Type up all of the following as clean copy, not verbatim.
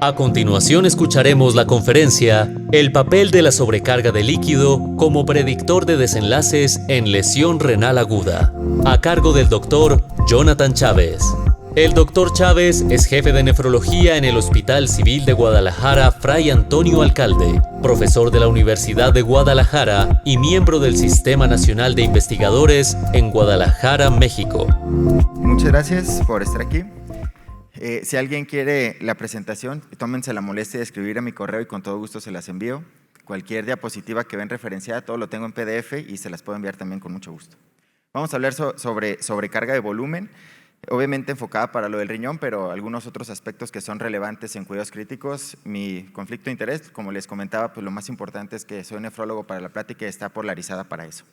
A continuación escucharemos la conferencia El papel de la sobrecarga de líquido como predictor de desenlaces en lesión renal aguda, a cargo del Dr. Jonathan Chávez. El Dr. Chávez es jefe de nefrología en el Hospital Civil de Guadalajara Fray Antonio Alcalde, profesor de la Universidad de Guadalajara y miembro del Sistema Nacional de Investigadores en Guadalajara, México. Muchas gracias por estar aquí. Si alguien quiere la presentación, tómense la molestia de escribir a mi correo y con todo gusto se las envío. Cualquier diapositiva que ven referenciada, todo lo tengo en PDF y se las puedo enviar también con mucho gusto. Vamos a hablar sobre sobrecarga de volumen, obviamente enfocada para lo del riñón, pero algunos otros aspectos que son relevantes en cuidados críticos. Mi conflicto de interés, como les comentaba, pues lo más importante es que soy nefrólogo para la plática y está polarizada para eso.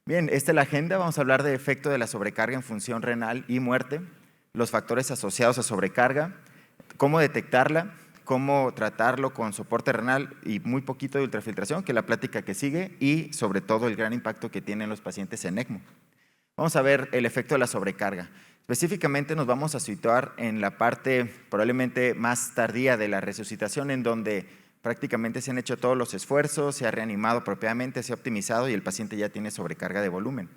Bien, esta es la agenda. Vamos a hablar de efecto de la sobrecarga en función renal y muerte, los factores asociados a sobrecarga, cómo detectarla, cómo tratarlo con soporte renal y muy poquito de ultrafiltración, que es la plática que sigue, y sobre todo el gran impacto que tienen los pacientes en ECMO. Vamos a ver el efecto de la sobrecarga. Específicamente nos vamos a situar en la parte probablemente más tardía de la resucitación, en donde prácticamente se han hecho todos los esfuerzos, se ha reanimado propiamente, se ha optimizado y el paciente ya tiene sobrecarga de volumen.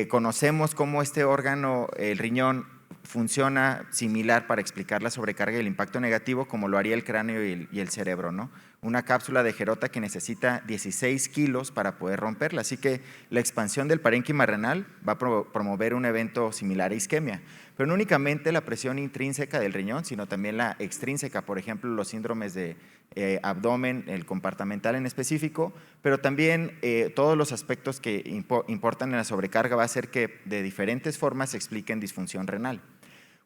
Conocemos cómo este órgano, el riñón, funciona similar para explicar la sobrecarga y el impacto negativo, como lo haría el cráneo y el cerebro, ¿no? Una cápsula de Gerota que necesita 16 kilos para poder romperla, así que la expansión del parénquima renal va a promover un evento similar a isquemia, pero no únicamente la presión intrínseca del riñón, sino también la extrínseca, por ejemplo, los síndromes de abdomen, el compartimental en específico, pero también todos los aspectos que importan en la sobrecarga va a hacer que de diferentes formas se expliquen disfunción renal.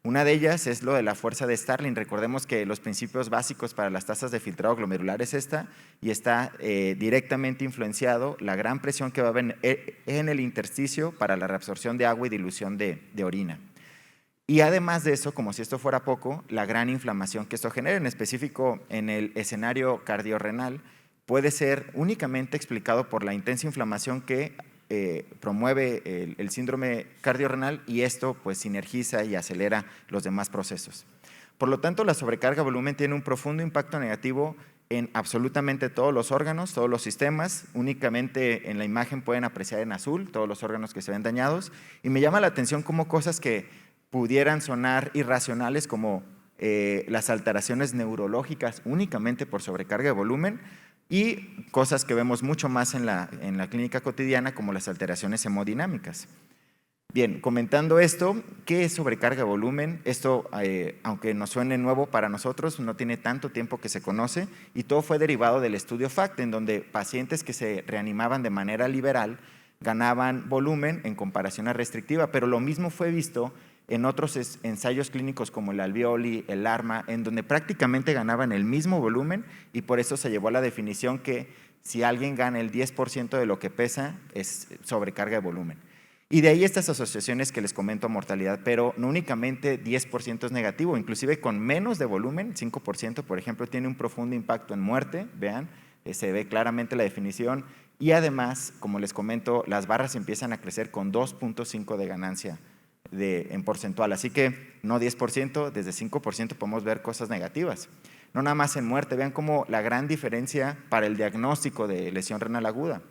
Una de ellas es lo de la fuerza de Starling. Recordemos que los principios básicos para las tasas de filtrado glomerular es esta, y está directamente influenciado la gran presión que va a haber en el intersticio para la reabsorción de agua y dilución de orina. Y además de eso, como si esto fuera poco, la gran inflamación que esto genera, en específico en el escenario cardiorrenal, puede ser únicamente explicado por la intensa inflamación que promueve el síndrome cardiorrenal, y esto pues sinergiza y acelera los demás procesos. Por lo tanto, la sobrecarga volumen tiene un profundo impacto negativo en absolutamente todos los órganos, todos los sistemas. Únicamente en la imagen pueden apreciar en azul todos los órganos que se ven dañados, y me llama la atención cómo cosas que pudieran sonar irracionales, como las alteraciones neurológicas únicamente por sobrecarga de volumen, y cosas que vemos mucho más en la clínica cotidiana, como las alteraciones hemodinámicas. Bien, comentando esto, ¿qué es sobrecarga de volumen? Esto, aunque nos suene nuevo para nosotros, no tiene tanto tiempo que se conoce, y todo fue derivado del estudio FACT, en donde pacientes que se reanimaban de manera liberal ganaban volumen en comparación a restrictiva, pero lo mismo fue visto en otros ensayos clínicos como el Alveoli, el ARMA, en donde prácticamente ganaban el mismo volumen, y por eso se llevó a la definición que si alguien gana el 10% de lo que pesa, es sobrecarga de volumen. Y de ahí estas asociaciones que les comento a mortalidad, pero no únicamente 10% es negativo, inclusive con menos de volumen, 5%, por ejemplo, tiene un profundo impacto en muerte, vean, se ve claramente la definición, y además, como les comento, las barras empiezan a crecer con 2.5 de ganancia en porcentual, así que no 10%, desde 5% podemos ver cosas negativas. No nada más en muerte, vean cómo la gran diferencia para el diagnóstico de lesión renal aguda.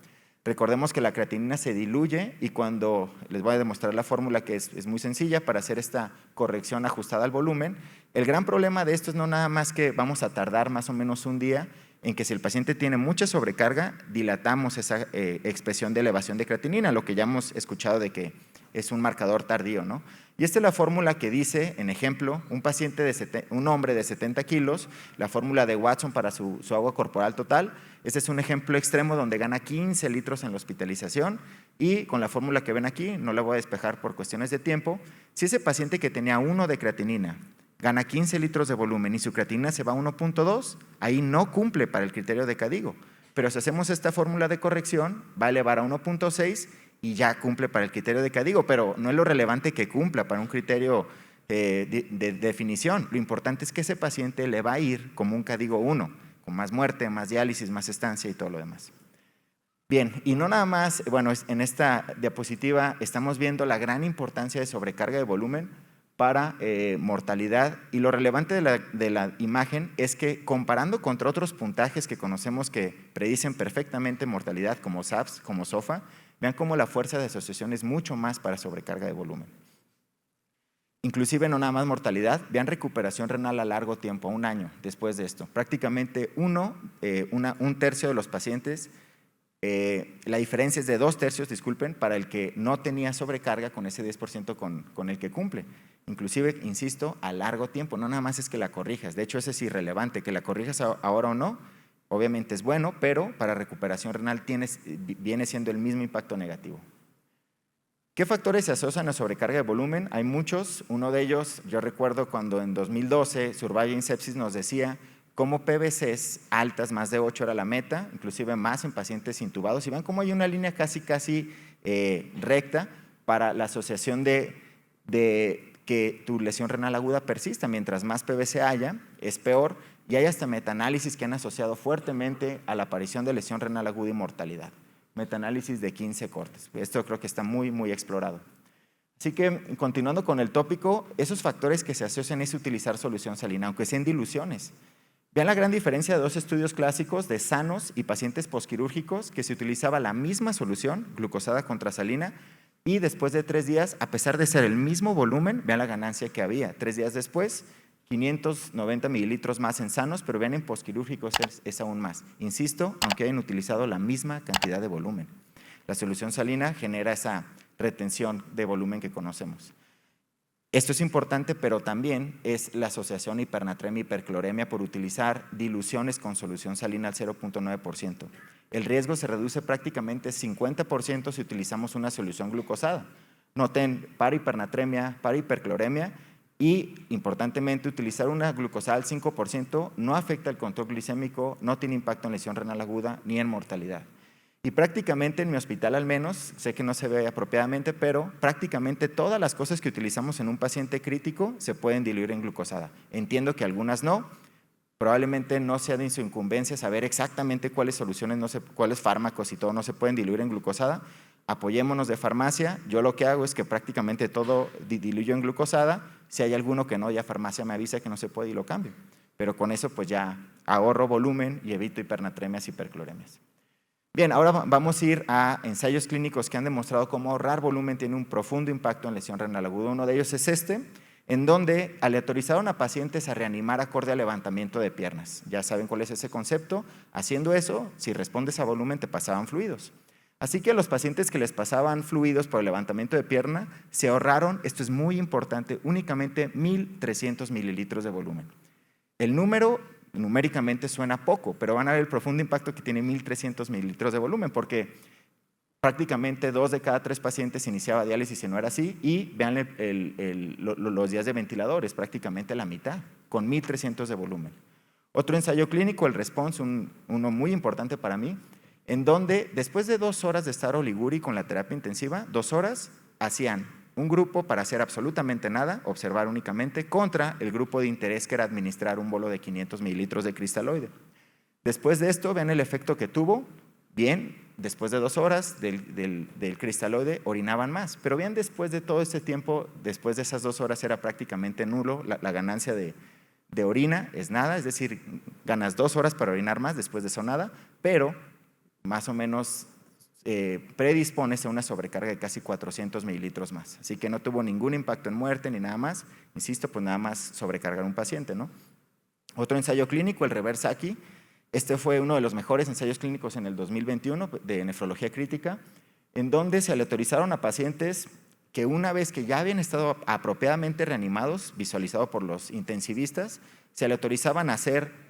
Recordemos que la creatinina se diluye, y cuando les voy a demostrar la fórmula, que es muy sencilla para hacer esta corrección ajustada al volumen, el gran problema de esto es no nada más que vamos a tardar más o menos un día en que si el paciente tiene mucha sobrecarga, dilatamos esa expresión de elevación de creatinina, lo que ya hemos escuchado de que es un marcador tardío, ¿no? Y esta es la fórmula que dice, en ejemplo, un hombre de 70 kilos, la fórmula de Watson para su agua corporal total. Este es un ejemplo extremo donde gana 15 litros en la hospitalización, y con la fórmula que ven aquí, no la voy a despejar por cuestiones de tiempo, si ese paciente que tenía 1 de creatinina gana 15 litros de volumen y su creatinina se va a 1.2, ahí no cumple para el criterio de KDIGO. Pero si hacemos esta fórmula de corrección, va a elevar a 1.6 y ya cumple para el criterio de KDIGO, pero no es lo relevante que cumpla para un criterio de definición. Lo importante es que ese paciente le va a ir como un KDIGO 1, con más muerte, más diálisis, más estancia y todo lo demás. Bien, y no nada más, bueno, en esta diapositiva estamos viendo la gran importancia de sobrecarga de volumen para mortalidad, y lo relevante de la imagen es que comparando contra otros puntajes que conocemos que predicen perfectamente mortalidad como SAPS, como SOFA, vean cómo la fuerza de asociación es mucho más para sobrecarga de volumen. Inclusive no nada más mortalidad, vean recuperación renal a largo tiempo, a un año después de esto. Prácticamente un tercio de los pacientes, la diferencia es de 2/3, disculpen, para el que no tenía sobrecarga con ese 10% con el que cumple. Inclusive, insisto, a largo tiempo, no nada más es que la corrijas, de hecho eso es irrelevante, que la corrijas ahora o no, obviamente es bueno, pero para recuperación renal viene siendo el mismo impacto negativo. ¿Qué factores se asocian a sobrecarga de volumen? Hay muchos. Uno de ellos, yo recuerdo cuando en 2012 Surviving Sepsis nos decía cómo PVCs altas, más de 8 era la meta, inclusive más en pacientes intubados. Y ven cómo hay una línea casi recta para la asociación de que tu lesión renal aguda persista. Mientras más PVC haya, es peor. Y hay hasta metaanálisis que han asociado fuertemente a la aparición de lesión renal aguda y mortalidad. Metaanálisis de 15 cortes. Esto creo que está muy, muy explorado. Así que, continuando con el tópico, esos factores que se asocian es utilizar solución salina, aunque sean diluciones. Vean la gran diferencia de dos estudios clásicos de sanos y pacientes posquirúrgicos que se utilizaba la misma solución, glucosada contra salina, y después de 3 días, a pesar de ser el mismo volumen, vean la ganancia que había. 3 días después, 590 mililitros más en sanos, pero vean en posquirúrgicos es aún más. Insisto, aunque hayan utilizado la misma cantidad de volumen. La solución salina genera esa retención de volumen que conocemos. Esto es importante, pero también es la asociación hipernatremia-hipercloremia por utilizar diluciones con solución salina al 0.9%. El riesgo se reduce prácticamente 50% si utilizamos una solución glucosada. Noten, para hipernatremia, para hipercloremia, y, importantemente, utilizar una glucosada al 5% no afecta el control glicémico, no tiene impacto en lesión renal aguda ni en mortalidad. Y prácticamente en mi hospital al menos, sé que no se ve apropiadamente, pero prácticamente todas las cosas que utilizamos en un paciente crítico se pueden diluir en glucosada. Entiendo que algunas no, probablemente no sea de su incumbencia saber exactamente cuáles soluciones, cuáles fármacos y todo no se pueden diluir en glucosada. Apoyémonos de farmacia. Yo lo que hago es que prácticamente todo diluyo en glucosada. Si hay alguno que no, ya farmacia me avisa que no se puede y lo cambio. Pero con eso pues ya ahorro volumen y evito hipernatremias y hipercloremias. Bien, ahora vamos a ir a ensayos clínicos que han demostrado cómo ahorrar volumen tiene un profundo impacto en lesión renal aguda. Uno de ellos es en donde aleatorizaron a pacientes a reanimar acorde al levantamiento de piernas. Ya saben cuál es ese concepto. Haciendo eso, si respondes a volumen, te pasaban fluidos. Así que a los pacientes que les pasaban fluidos por el levantamiento de pierna, se ahorraron, esto es muy importante, únicamente 1,300 mililitros de volumen. El número numéricamente suena poco, pero van a ver el profundo impacto que tiene 1,300 mililitros de volumen, porque prácticamente 2 de cada 3 pacientes iniciaba diálisis y no era así, y vean los días de ventiladores, prácticamente la mitad, con 1,300 de volumen. Otro ensayo clínico, el RESPONSE, uno muy importante para mí, en donde después de 2 horas de estar oliguri con la terapia intensiva, 2 horas, hacían un grupo para hacer absolutamente nada, observar únicamente, contra el grupo de interés que era administrar un bolo de 500 mililitros de cristaloide. Después de esto, ven el efecto que tuvo. Bien, después de 2 horas del cristaloide orinaban más, pero bien, después de todo este tiempo, después de esas 2 horas era prácticamente nulo, la ganancia de orina es nada, es decir, ganas 2 horas para orinar más, después de eso nada, pero más o menos predispones a una sobrecarga de casi 400 mililitros más. Así que no tuvo ningún impacto en muerte ni nada más. Insisto, pues nada más sobrecargar a un paciente, ¿no? Otro ensayo clínico, el Reversaki. Este fue uno de los mejores ensayos clínicos en el 2021 de nefrología crítica, en donde se aleatorizaron a pacientes que una vez que ya habían estado apropiadamente reanimados, visualizado por los intensivistas, se aleatorizaban a hacer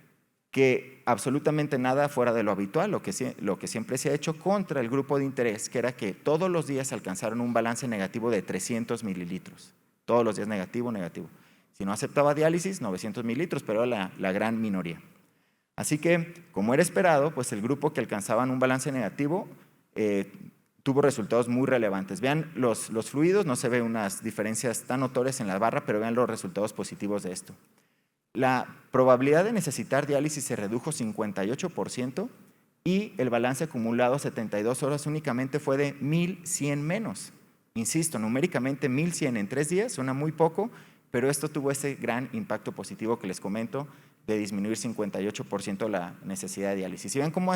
que absolutamente nada fuera de lo habitual, lo que siempre se ha hecho contra el grupo de interés, que era que todos los días alcanzaron un balance negativo de 300 mililitros. Todos los días negativo, negativo. Si no aceptaba diálisis, 900 mililitros, pero era la gran minoría. Así que, como era esperado, pues el grupo que alcanzaban un balance negativo tuvo resultados muy relevantes. Vean los fluidos, no se ven unas diferencias tan notorias en la barra, pero vean los resultados positivos de esto. La probabilidad de necesitar diálisis se redujo 58% y el balance acumulado a 72 horas únicamente fue de 1,100 menos. Insisto, numéricamente 1,100 en 3 días suena muy poco, pero esto tuvo ese gran impacto positivo que les comento de disminuir 58% la necesidad de diálisis. Y ven cómo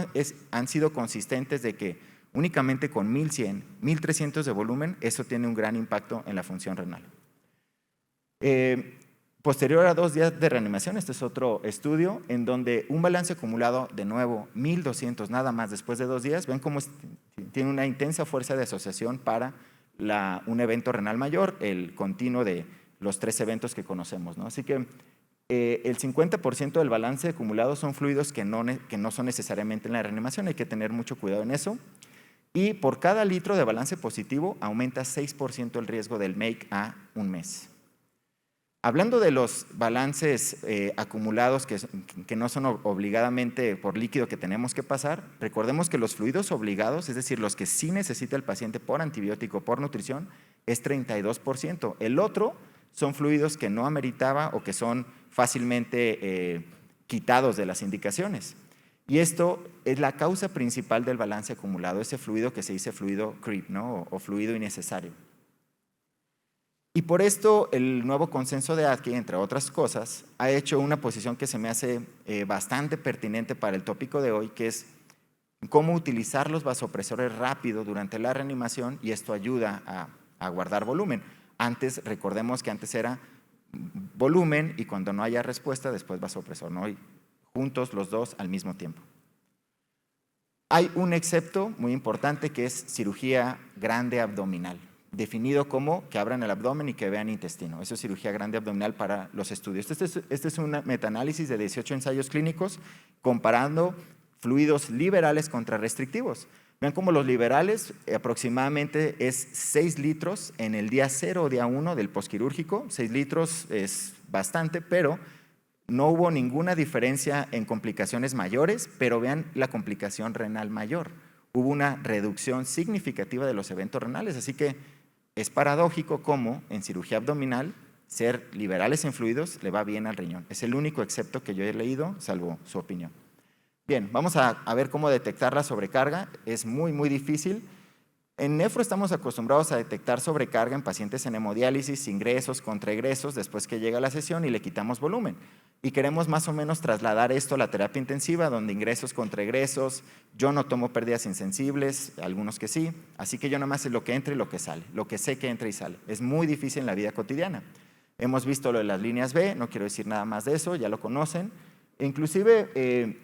han sido consistentes de que únicamente con 1100, 1300 de volumen, eso tiene un gran impacto en la función renal. Posterior a 2 días de reanimación, este es otro estudio en donde un balance acumulado, de nuevo, 1200 nada más después de 2 días, ven cómo tiene una intensa fuerza de asociación para un evento renal mayor, el continuo de los 3 eventos que conocemos, ¿no? Así que el 50% del balance acumulado son fluidos que no son necesariamente en la reanimación, hay que tener mucho cuidado en eso. Y por cada litro de balance positivo aumenta 6% el riesgo del MAKE a un mes. Hablando de los balances acumulados que no son obligadamente por líquido que tenemos que pasar, recordemos que los fluidos obligados, es decir, los que sí necesita el paciente por antibiótico, por nutrición, es 32%. El otro son fluidos que no ameritaba o que son fácilmente quitados de las indicaciones. Y esto es la causa principal del balance acumulado, ese fluido que se dice fluido creep, ¿no? o fluido innecesario. Y por esto el nuevo consenso de ADQI, entre otras cosas, ha hecho una posición que se me hace bastante pertinente para el tópico de hoy, que es cómo utilizar los vasopresores rápido durante la reanimación, y esto ayuda a guardar volumen. Recordemos que antes era volumen y cuando no haya respuesta, después vasopresor, ¿no? Y juntos los dos al mismo tiempo. Hay un excepto muy importante que es cirugía grande abdominal, definido como que abran el abdomen y que vean intestino. Eso es cirugía grande abdominal para los estudios. Este es un metaanálisis de 18 ensayos clínicos comparando fluidos liberales contra restrictivos. Vean cómo los liberales aproximadamente es 6 litros en el día 0 o día 1 del posquirúrgico. 6 litros es bastante, pero no hubo ninguna diferencia en complicaciones mayores, pero vean la complicación renal mayor. Hubo una reducción significativa de los eventos renales, así que es paradójico cómo en cirugía abdominal ser liberales en fluidos le va bien al riñón. Es el único excepto que yo he leído, salvo su opinión. Bien, vamos a ver cómo detectar la sobrecarga. Es muy difícil. En nefro estamos acostumbrados a detectar sobrecarga en pacientes en hemodiálisis, ingresos, contraegresos, después que llega la sesión y le quitamos volumen. Y queremos más o menos trasladar esto a la terapia intensiva, donde ingresos, contraegresos, yo no tomo pérdidas insensibles, algunos que sí, así que yo nada más sé lo que entra y lo que sale, lo que sé que entra y sale. Es muy difícil en la vida cotidiana. Hemos visto lo de las líneas B, no quiero decir nada más de eso, ya lo conocen. Inclusive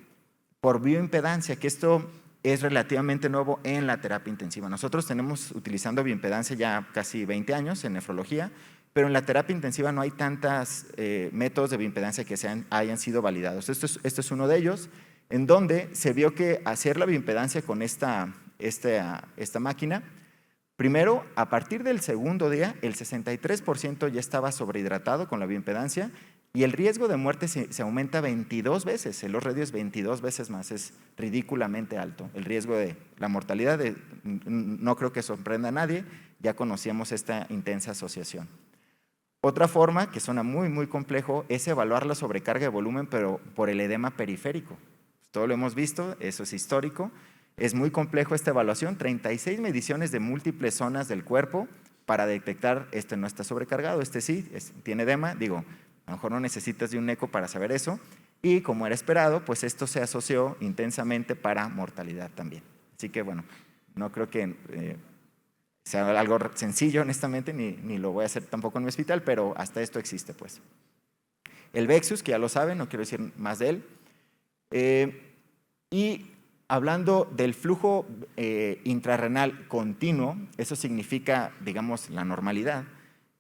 por bioimpedancia, que esto es relativamente nuevo en la terapia intensiva. Nosotros tenemos utilizando bioimpedancia ya casi 20 años en nefrología, pero en la terapia intensiva no hay tantos métodos de bioimpedancia que hayan sido validados. Esto es uno de ellos, en donde se vio que hacer la bioimpedancia con esta máquina, primero, a partir del segundo día, el 63% ya estaba sobrehidratado con la bioimpedancia y el riesgo de muerte se aumenta 22 veces, el Los-Radio es 22 veces más, es ridículamente alto. El riesgo de la mortalidad, no creo que sorprenda a nadie, ya conocíamos esta intensa asociación. Otra forma, que suena muy complejo, es evaluar la sobrecarga de volumen, pero por el edema periférico. Todo lo hemos visto, eso es histórico. Es muy complejo esta evaluación, 36 mediciones de múltiples zonas del cuerpo para detectar este no está sobrecargado, este sí, tiene edema. Digo, a lo mejor no necesitas de un eco para saber eso. Y como era esperado, pues esto se asoció intensamente para mortalidad también. Así que bueno, no creo que sea algo sencillo, honestamente, ni lo voy a hacer tampoco en mi hospital, pero hasta esto existe, pues. El Vexus, que ya lo saben, no quiero decir más de él. Y hablando del flujo intrarrenal continuo, eso significa, digamos, la normalidad.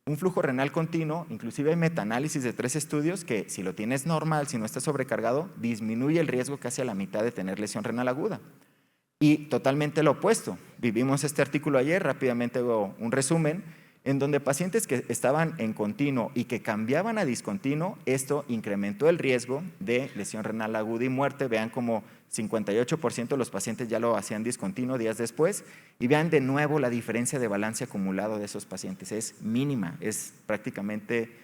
Un flujo renal continuo, inclusive hay metaanálisis de 3 estudios que si lo tienes normal, si no está sobrecargado, disminuye el riesgo casi a la mitad de tener lesión renal aguda. Y totalmente lo opuesto. Vivimos este artículo ayer, rápidamente hago un resumen, en donde pacientes que estaban en continuo y que cambiaban a discontinuo, esto incrementó el riesgo de lesión renal aguda y muerte. Vean como 58% de los pacientes ya lo hacían discontinuo días después y vean de nuevo la diferencia de balance acumulado de esos pacientes. Es mínima, es prácticamente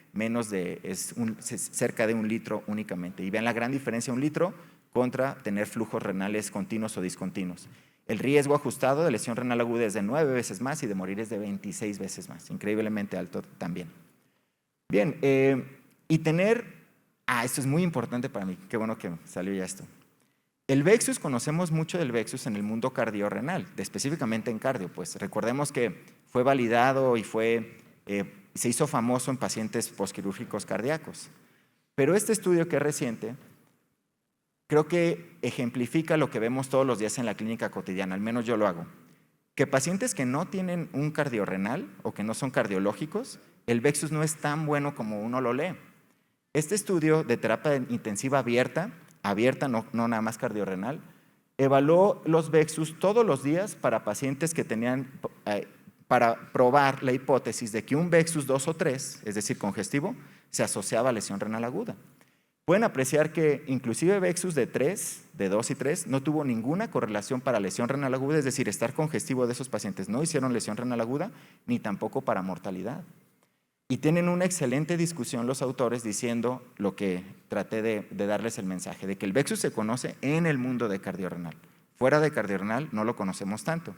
cerca de 1 litro únicamente. Y vean la gran diferencia, 1 litro contra tener flujos renales continuos o discontinuos. El riesgo ajustado de lesión renal aguda es de 9 veces más y de morir es de 26 veces más, increíblemente alto también. Bien, y tener, esto es muy importante para mí, qué bueno que salió ya esto. El VEXUS, conocemos mucho del VEXUS en el mundo cardiorrenal, específicamente en cardio, pues recordemos que fue validado y se hizo famoso en pacientes posquirúrgicos cardíacos. Pero este estudio, que es reciente, creo que ejemplifica lo que vemos todos los días en la clínica cotidiana, al menos yo lo hago. Que pacientes que no tienen un cardiorrenal o que no son cardiológicos, el VEXUS no es tan bueno como uno lo lee. Este estudio de terapia intensiva abierta, no nada más cardiorrenal, evaluó los VEXUS todos los días para pacientes que tenían, para probar la hipótesis de que un VEXUS 2 o 3, es decir, congestivo, se asociaba a lesión renal aguda. Pueden apreciar que inclusive VEXUS de 2 y 3 no tuvo ninguna correlación para lesión renal aguda, es decir, estar congestivo de esos pacientes no hicieron lesión renal aguda, ni tampoco para mortalidad. Y tienen una excelente discusión los autores diciendo lo que traté de darles el mensaje, de que el VEXUS se conoce en el mundo de cardiorrenal. Fuera de cardiorrenal no lo conocemos tanto.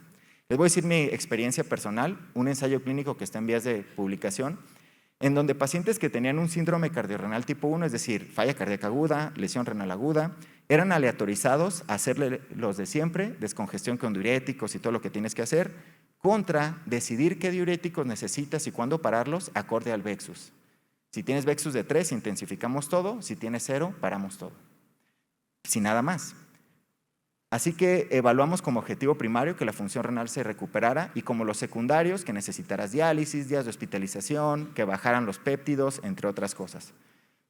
Les voy a decir mi experiencia personal, un ensayo clínico que está en vías de publicación, en donde pacientes que tenían un síndrome cardiorrenal tipo 1, es decir, falla cardíaca aguda, lesión renal aguda, eran aleatorizados a hacerle los de siempre, descongestión con diuréticos y todo lo que tienes que hacer, contra decidir qué diuréticos necesitas y cuándo pararlos acorde al VEXUS. Si tienes VEXUS de 3, intensificamos todo, si tienes 0, paramos todo. Sin nada más. Así que evaluamos como objetivo primario que la función renal se recuperara y como los secundarios que necesitaras diálisis, días de hospitalización, que bajaran los péptidos, entre otras cosas.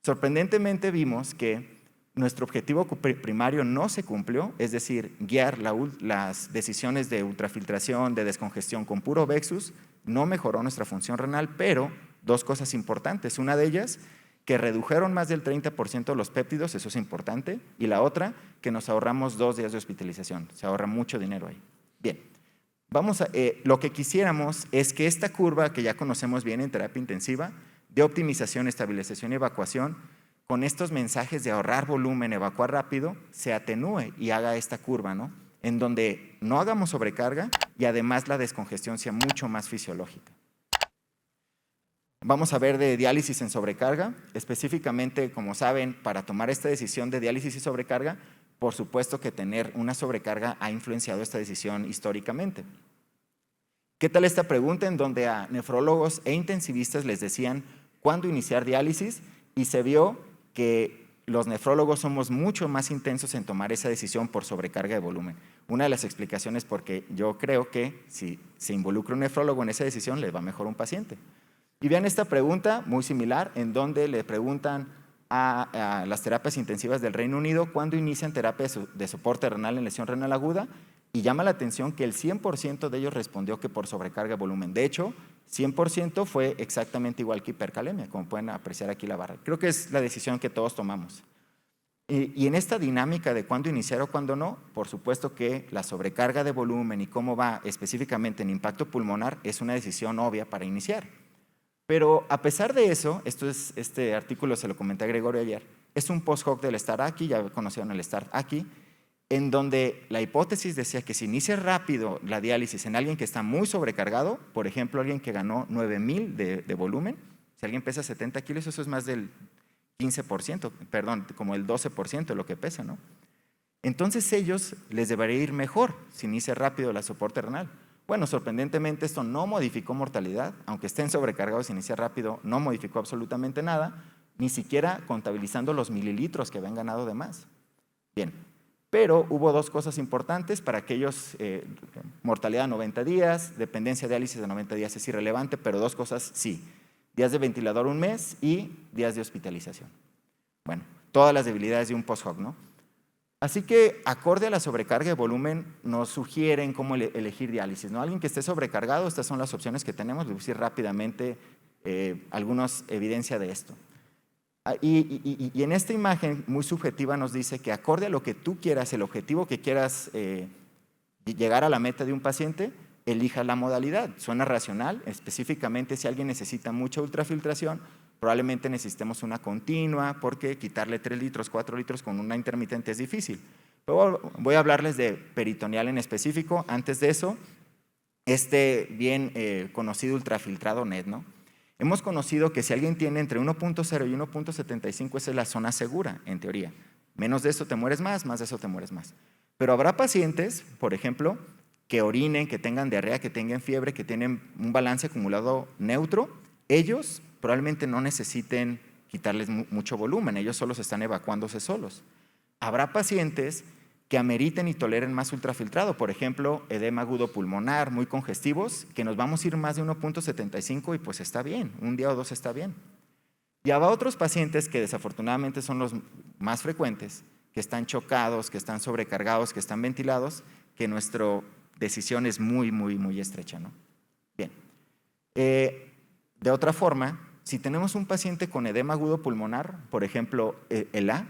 Sorprendentemente vimos que nuestro objetivo primario no se cumplió, es decir, guiar las decisiones de ultrafiltración, de descongestión con puro VEXUS, no mejoró nuestra función renal, pero dos cosas importantes. Una de ellas, que redujeron más del 30% los péptidos, eso es importante, y la otra, que nos ahorramos 2 días de hospitalización, se ahorra mucho dinero ahí. Bien, lo que quisiéramos es que esta curva que ya conocemos bien en terapia intensiva, de optimización, estabilización y evacuación, con estos mensajes de ahorrar volumen, evacuar rápido, se atenúe y haga esta curva, ¿no? En donde no hagamos sobrecarga y además la descongestión sea mucho más fisiológica. Vamos a ver de diálisis en sobrecarga, específicamente, como saben, para tomar esta decisión de diálisis y sobrecarga, por supuesto que tener una sobrecarga ha influenciado esta decisión históricamente. ¿Qué tal esta pregunta en donde a nefrólogos e intensivistas les decían cuándo iniciar diálisis? Y se vio que los nefrólogos somos mucho más intensos en tomar esa decisión por sobrecarga de volumen. Una de las explicaciones porque yo creo que si se involucra un nefrólogo en esa decisión, le va mejor a un paciente. Y vean esta pregunta muy similar en donde le preguntan a las terapias intensivas del Reino Unido cuándo inician terapia de soporte renal en lesión renal aguda y llama la atención que el 100% de ellos respondió que por sobrecarga de volumen. De hecho, 100% fue exactamente igual que hipercalemia, como pueden apreciar aquí la barra. Creo que es la decisión que todos tomamos. Y en esta dinámica de cuándo iniciar o cuándo no, por supuesto que la sobrecarga de volumen y cómo va específicamente en impacto pulmonar es una decisión obvia para iniciar. Pero a pesar de eso, este artículo se lo comenté a Gregorio ayer, es un post-hoc del START-ACI, ya conocieron el START-ACI, en donde la hipótesis decía que si inicia rápido la diálisis en alguien que está muy sobrecargado, por ejemplo, alguien que ganó 9,000 de volumen, si alguien pesa 70 kilos, eso es más del 15%, perdón, como el 12% de lo que pesa, ¿no? Entonces ellos les debería ir mejor si inicia rápido la soporte renal. Bueno, sorprendentemente esto no modificó mortalidad, aunque estén sobrecargados y inicia rápido, no modificó absolutamente nada, ni siquiera contabilizando los mililitros que habían ganado de más. Bien, pero hubo dos cosas importantes para aquellos, mortalidad de 90 días, dependencia de diálisis de 90 días es irrelevante, pero dos cosas sí, días de ventilador 1 mes y días de hospitalización. Bueno, todas las debilidades de un post-hoc, ¿no? Así que, acorde a la sobrecarga de volumen, nos sugieren cómo elegir diálisis, ¿no? Alguien que esté sobrecargado, estas son las opciones que tenemos, les voy a decir rápidamente algunas evidencia de esto. Y en esta imagen muy subjetiva nos dice que acorde a lo que tú quieras, el objetivo que quieras llegar a la meta de un paciente, elija la modalidad. Suena racional, específicamente si alguien necesita mucha ultrafiltración, probablemente necesitemos una continua porque quitarle 3 litros, 4 litros con una intermitente es difícil. Pero voy a hablarles de peritoneal en específico. Antes de eso, bien conocido ultrafiltrado NET, ¿no? Hemos conocido que si alguien tiene entre 1.0 y 1.75, esa es la zona segura, en teoría. Menos de eso te mueres más de eso te mueres más. Pero habrá pacientes, por ejemplo, que orinen, que tengan diarrea, que tengan fiebre, que tienen un balance acumulado neutro. Ellos probablemente no necesiten quitarles mucho volumen, ellos solos están evacuándose solos. Habrá pacientes que ameriten y toleren más ultrafiltrado, por ejemplo, edema agudo pulmonar, muy congestivos, que nos vamos a ir más de 1.75 y pues está bien, un día o dos está bien. Y habrá otros pacientes que desafortunadamente son los más frecuentes, que están chocados, que están sobrecargados, que están ventilados, que nuestra decisión es muy, muy, muy estrecha, ¿no? Bien. De otra forma, si tenemos un paciente con edema agudo pulmonar, por ejemplo, el A,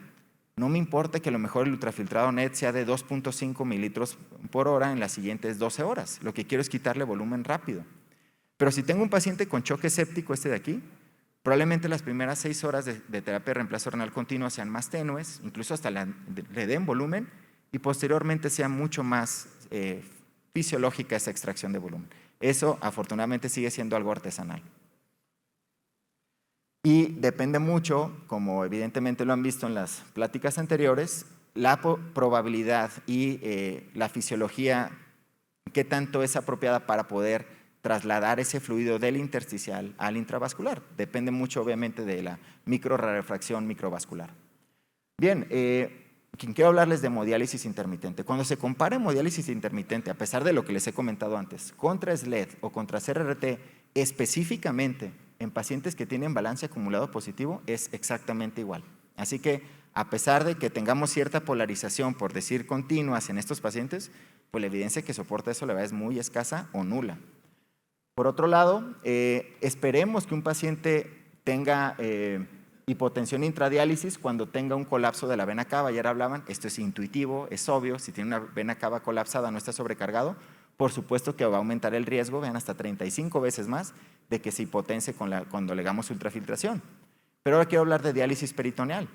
no me importa que a lo mejor el ultrafiltrado net sea de 2.5 mililitros por hora en las siguientes 12 horas. Lo que quiero es quitarle volumen rápido. Pero si tengo un paciente con choque séptico, este de aquí, probablemente las primeras 6 horas de terapia de reemplazo renal continuo sean más tenues, incluso hasta le den volumen, y posteriormente sea mucho más fisiológica esa extracción de volumen. Eso afortunadamente sigue siendo algo artesanal. Y depende mucho, como evidentemente lo han visto en las pláticas anteriores, la probabilidad y la fisiología, qué tanto es apropiada para poder trasladar ese fluido del intersticial al intravascular. Depende mucho, obviamente, de la microrrarefracción microvascular. Bien, quiero hablarles de hemodiálisis intermitente. Cuando se compara hemodiálisis intermitente, a pesar de lo que les he comentado antes, contra SLED o contra CRRT, específicamente en pacientes que tienen balance acumulado positivo, es exactamente igual. Así que, a pesar de que tengamos cierta polarización, por decir continuas en estos pacientes, pues la evidencia que soporta eso la verdad es muy escasa o nula. Por otro lado, esperemos que un paciente tenga hipotensión intradiálisis cuando tenga un colapso de la vena cava. Ayer hablaban, esto es intuitivo, es obvio, si tiene una vena cava colapsada, no está sobrecargado, por supuesto que va a aumentar el riesgo, vean, hasta 35 veces más de que se hipotense cuando le hagamos ultrafiltración. Pero ahora quiero hablar de diálisis peritoneal.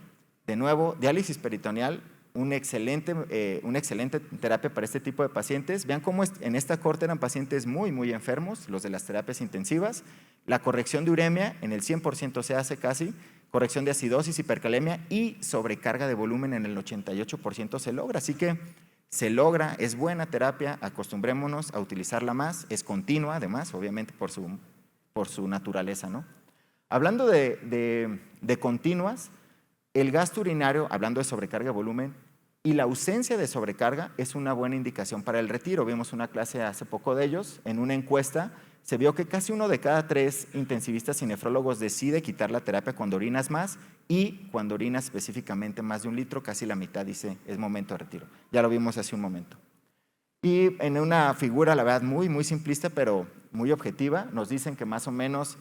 De nuevo, diálisis peritoneal, una excelente terapia para este tipo de pacientes. Vean cómo en esta corte eran pacientes muy, muy enfermos, los de las terapias intensivas. La corrección de uremia en el 100% se hace casi, corrección de acidosis, hipercalemia y sobrecarga de volumen en el 88% se logra. Así que se logra, es buena terapia, acostumbrémonos a utilizarla más, es continua además, obviamente por su naturaleza, ¿no? Hablando de continuas, el gasto urinario, hablando de sobrecarga de volumen, y la ausencia de sobrecarga es una buena indicación para el retiro. Vimos una clase hace poco de ellos, en una encuesta se vio que casi 1 de cada 3 intensivistas y nefrólogos decide quitar la terapia cuando orinas más, y cuando orinas específicamente más de 1 litro, casi la mitad dice es momento de retiro. Ya lo vimos hace un momento. Y en una figura, la verdad, muy, muy simplista, pero muy objetiva, nos dicen que más o menos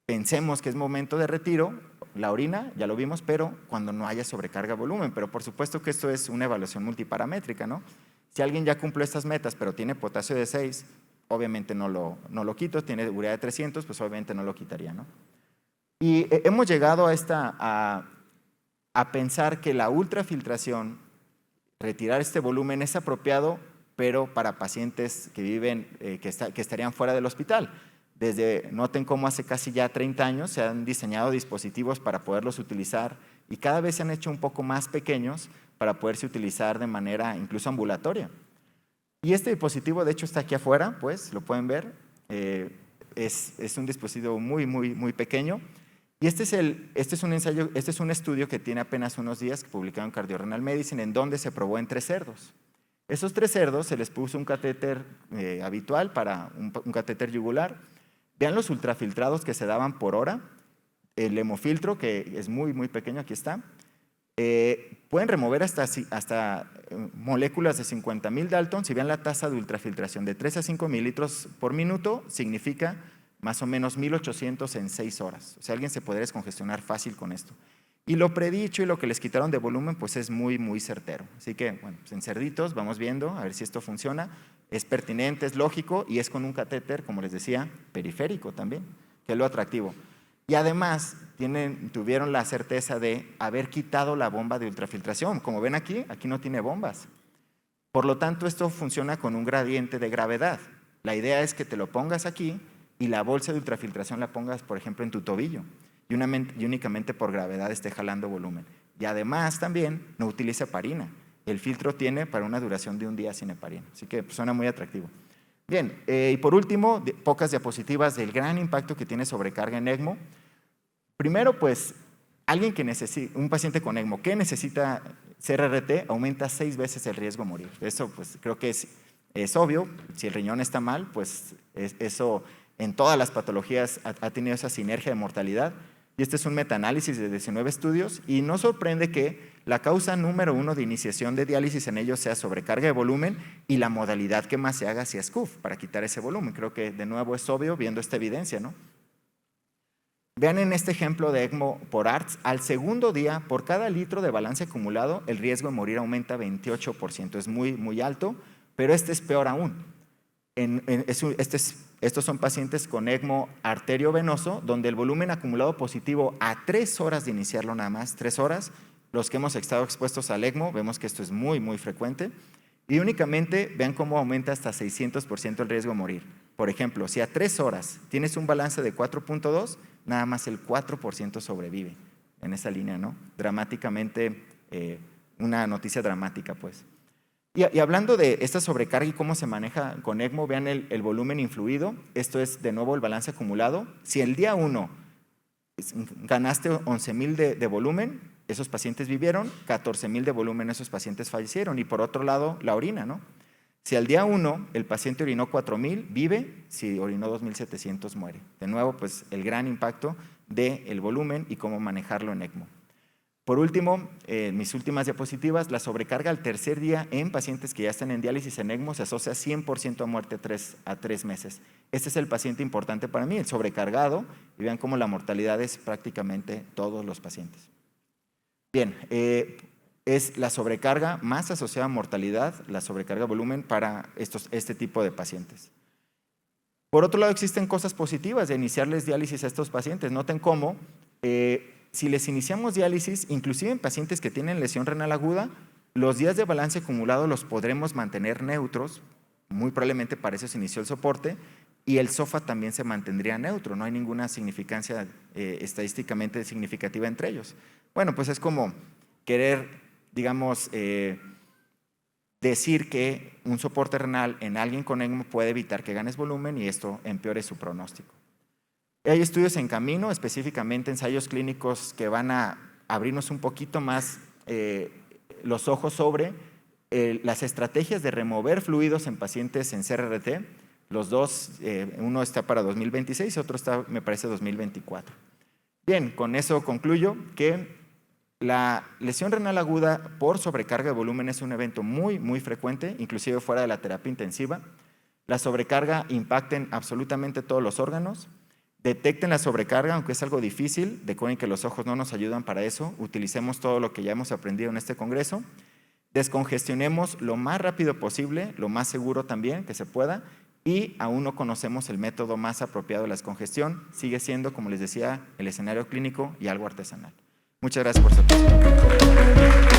pensemos que es momento de retiro, la orina, ya lo vimos, pero cuando no haya sobrecarga de volumen. Pero por supuesto que esto es una evaluación multiparamétrica, ¿no? Si alguien ya cumplió estas metas, pero tiene potasio de 6, obviamente no lo quito, tiene urea de 300, pues obviamente no lo quitaría, ¿no? Y hemos llegado a pensar que la ultrafiltración, retirar este volumen es apropiado, pero para pacientes que viven, que estarían fuera del hospital. Noten cómo hace casi ya 30 años se han diseñado dispositivos para poderlos utilizar y cada vez se han hecho un poco más pequeños para poderse utilizar de manera incluso ambulatoria. Y este dispositivo, de hecho, está aquí afuera, pues, lo pueden ver. Es un dispositivo muy, muy, muy pequeño. Y este es un estudio que tiene apenas unos días, que publicaron en Cardiorrenal Medicine, en donde se probó en 3 cerdos. Esos 3 cerdos se les puso un catéter habitual, un catéter yugular. Vean los ultrafiltrados que se daban por hora. El hemofiltro, que es muy, muy pequeño, aquí está. Pueden remover hasta moléculas de 50,000 Dalton. Si vean la tasa de ultrafiltración de 3 a 5 mililitros por minuto, significa más o menos 1800 en 6 horas. O sea, alguien se podría descongestionar fácil con esto. Y lo predicho y lo que les quitaron de volumen, pues es muy, muy certero. Así que, bueno, pues en cerditos vamos viendo a ver si esto funciona. Es pertinente, es lógico y es con un catéter, como les decía, periférico también, que es lo atractivo. Y además tuvieron la certeza de haber quitado la bomba de ultrafiltración. Como ven aquí no tiene bombas. Por lo tanto, esto funciona con un gradiente de gravedad. La idea es que te lo pongas aquí y la bolsa de ultrafiltración la pongas, por ejemplo, en tu tobillo y únicamente por gravedad esté jalando volumen. Y además también no utiliza heparina. El filtro tiene para una duración de un día sin heparina, así que pues, suena muy atractivo. Bien, y por último, pocas diapositivas del gran impacto que tiene sobrecarga en ECMO. Primero, pues, un paciente con ECMO que necesita CRRT aumenta 6 veces el riesgo de morir. Eso pues creo que es obvio. Si el riñón está mal, pues eso en todas las patologías ha tenido esa sinergia de mortalidad. Y este es un metaanálisis de 19 estudios y no sorprende que la causa número 1 de iniciación de diálisis en ellos sea sobrecarga de volumen y la modalidad que más se haga sea SCUF para quitar ese volumen. Creo que de nuevo es obvio viendo esta evidencia, ¿no? Vean en este ejemplo de ECMO por ARTS, al segundo día, por cada litro de balance acumulado, el riesgo de morir aumenta 28%. Es muy, muy alto, pero este es peor aún. Estos son pacientes con ECMO arteriovenoso, donde el volumen acumulado positivo a 3 horas de iniciarlo nada más, 3 horas, los que hemos estado expuestos al ECMO, vemos que esto es muy, muy frecuente, y únicamente vean cómo aumenta hasta 600% el riesgo de morir. Por ejemplo, si a 3 horas tienes un balance de 4.2, nada más el 4% sobrevive en esa línea, ¿no? Dramáticamente, una noticia dramática, pues. Y hablando de esta sobrecarga y cómo se maneja con ECMO, vean el volumen influido. Esto es de nuevo el balance acumulado. Si el día 1 ganaste 11,000 de volumen, esos pacientes vivieron, 14,000 de volumen, esos pacientes fallecieron. Y por otro lado, la orina, ¿no? Si al día 1 el paciente orinó 4,000, vive, si orinó 2,700, muere. De nuevo, pues el gran impacto del volumen y cómo manejarlo en ECMO. Por último, mis últimas diapositivas, la sobrecarga al tercer día en pacientes que ya están en diálisis en ECMO se asocia 100% a muerte a 3 meses. Este es el paciente importante para mí, el sobrecargado, y vean cómo la mortalidad es prácticamente todos los pacientes. Bien, es la sobrecarga más asociada a mortalidad, la sobrecarga de volumen para este tipo de pacientes. Por otro lado, existen cosas positivas de iniciarles diálisis a estos pacientes. Noten cómo si les iniciamos diálisis, inclusive en pacientes que tienen lesión renal aguda, los días de balance acumulado los podremos mantener neutros, muy probablemente para eso se inició el soporte, y el SOFA también se mantendría neutro, no hay ninguna significancia estadísticamente significativa entre ellos. Bueno, pues es como querer, digamos, decir que un soporte renal en alguien con ECMO puede evitar que ganes volumen y esto empeore su pronóstico. Hay estudios en camino, específicamente ensayos clínicos que van a abrirnos un poquito más los ojos sobre las estrategias de remover fluidos en pacientes en CRRT. Los dos, uno está para 2026 y otro está, me parece, 2024. Bien, con eso concluyo que la lesión renal aguda por sobrecarga de volumen es un evento muy, muy frecuente, inclusive fuera de la terapia intensiva. La sobrecarga impacta en absolutamente todos los órganos. Detecten la sobrecarga, aunque es algo difícil, recuerden que los ojos no nos ayudan para eso, utilicemos todo lo que ya hemos aprendido en este congreso, descongestionemos lo más rápido posible, lo más seguro también que se pueda, y aún no conocemos el método más apropiado de la descongestión, sigue siendo, como les decía, el escenario clínico y algo artesanal. Muchas gracias por su atención.